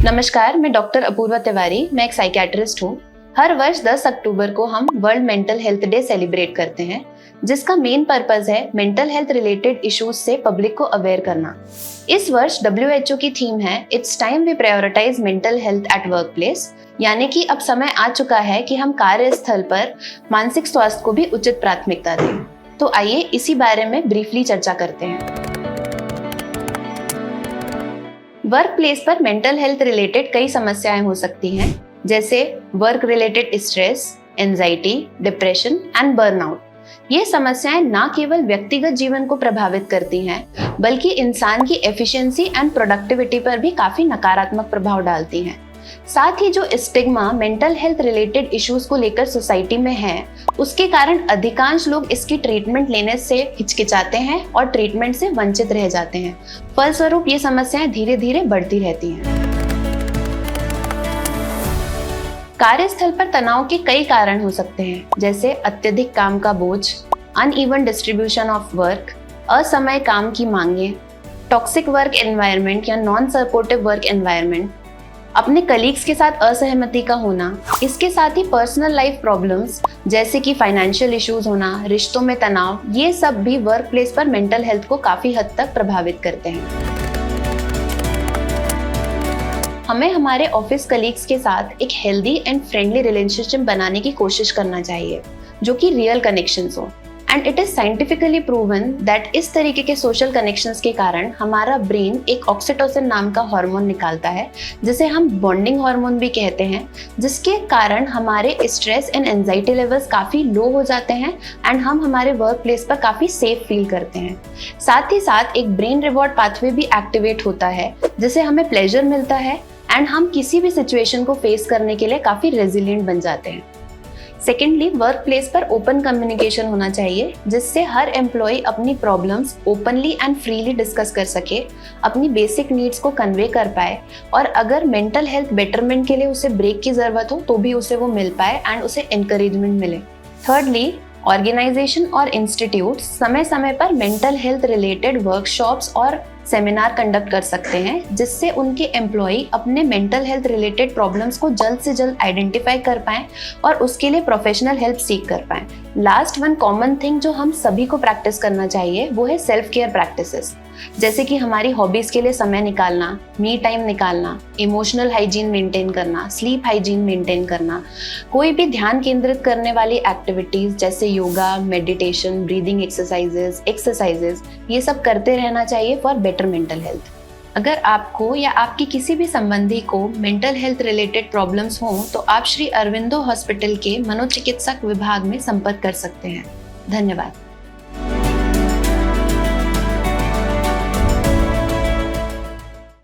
नमस्कार, मैं डॉक्टर अपूर्वा तिवारी। मैं एक साइकियाट्रिस्ट हूँ। हर वर्ष 10 अक्टूबर को हम world mental health day celebrate करते हैं, जिसका मेन पर्पस है मेंटल हेल्थ रिलेटेड इश्यूज से पब्लिक को अवेयर करना। इस वर्ष WHO की थीम है it's time we prioritise mental health at work place, यानी कि अब समय आ चुका है कि हम कार्यस्थल पर मानसिक स्वास्थ्य को भी उचित प्राथमिकता दें। तो आइए इसी बारे में ब्रीफली चर्चा करते हैं। वर्क प्लेस पर मेंटल हेल्थ रिलेटेड कई समस्याएं हो सकती हैं, जैसे work related stress, anxiety, depression and burnout. ये समस्याएं न केवल व्यक्तिगत जीवन को प्रभावित करती हैं, बल्कि इंसान की एफिशिएंसी एंड प्रोडक्टिविटी पर भी काफी नकारात्मक प्रभाव डालती हैं। साथ ही जो stigma mental health related issues को लेकर सोसाइटी में है, उसके कारण अधिकांश लोग इसकी ट्रीटमेंट लेने से हिचकिचाते हैं और ट्रीटमेंट से वंचित रह जाते हैं। फलस्वरूप ये समस्याएं धीरे धीरे बढ़ती रहती हैं। कार्यस्थल पर तनाव के कई कारण हो सकते हैं, जैसे अत्यधिक काम का बोझ, अनइवन डिस्ट्रीब्यूशन ऑफ वर्क, असमय काम की मांगे, टॉक्सिक वर्क एनवायरनमेंट या नॉन सपोर्टिव वर्क एनवायरनमेंट, अपने कलीग्स के साथ असहमति का होना। इसके साथ ही पर्सनल लाइफ प्रॉब्लम्स जैसे कि फाइनेंशियल इश्यूज होना, रिश्तों में तनाव, ये सब भी वर्क प्लेस पर मेंटल हेल्थ को काफी हद तक प्रभावित करते हैं। हमें हमारे ऑफिस कलीग्स के साथ एक हेल्दी एंड फ्रेंडली रिलेशनशिप बनाने की कोशिश करना चाहिए, जो कि रियल कनेक्शंस हो। And it is scientifically proven that इस तरीके के सोशल कनेक्शंस के कारण हमारा ब्रेन एक ऑक्सीटोसिन नाम का हार्मोन निकालता है, जिसे हम बॉन्डिंग हार्मोन भी कहते हैं, जिसके कारण हमारे स्ट्रेस एंड एंजाइटी लेवल्स काफी लो हो जाते हैं एंड हम हमारे वर्क प्लेस पर काफी सेफ फील करते हैं। साथ ही साथ एक ब्रेन रिवॉर्ड पाथवे भी एक्टिवेट होता है, जिससे हमें प्लेजर मिलता है एंड हम किसी भी सिचुएशन को फेस करने के लिए काफी रेजिलिएंट बन जाते हैं। सेकेंडली, वर्क प्लेस पर ओपन कम्युनिकेशन होना चाहिए, जिससे हर एम्प्लॉय अपनी problems openly and freely discuss कर सके, अपनी बेसिक नीड्स को कन्वे कर पाए, और अगर मेंटल हेल्थ बेटरमेंट के लिए उसे ब्रेक की जरूरत हो तो भी उसे वो मिल पाए एंड उसे एनकरेजमेंट मिले। थर्डली, ऑर्गेनाइजेशन और इंस्टीट्यूट समय समय पर मेंटल हेल्थ रिलेटेड वर्कशॉप्स और सेमिनार कंडक्ट कर सकते हैं, जिससे उनके एम्प्लॉय अपने मेंटल हेल्थ रिलेटेड प्रॉब्लम्स को जल्द से जल्द आइडेंटिफाई कर पाएं और उसके लिए प्रोफेशनल हेल्प सीख कर पाएं। लास्ट वन कॉमन थिंग जो हम सभी को प्रैक्टिस करना चाहिए, वो है सेल्फ केयर प्रैक्टिसेस, जैसे कि हमारी हॉबीज के लिए समय निकालना, मी टाइम निकालना, इमोशनल हाइजीन मेंटेन करना, स्लीप हाइजीन मेंटेन करना, कोई भी ध्यान केंद्रित करने वाली एक्टिविटीज जैसे योगा, मेडिटेशन, ब्रीदिंग एक्सरसाइजेज, ये सब करते रहना चाहिए फॉर बेटर मेंटल हेल्थ। अगर आपको या आपकी किसी भी संबंधी को मेंटल हेल्थ रिलेटेड प्रॉब्लम्स हों तो आप श्री अरविंदो हॉस्पिटल के मनोचिकित्सक विभाग में संपर्क कर सकते हैं। धन्यवाद।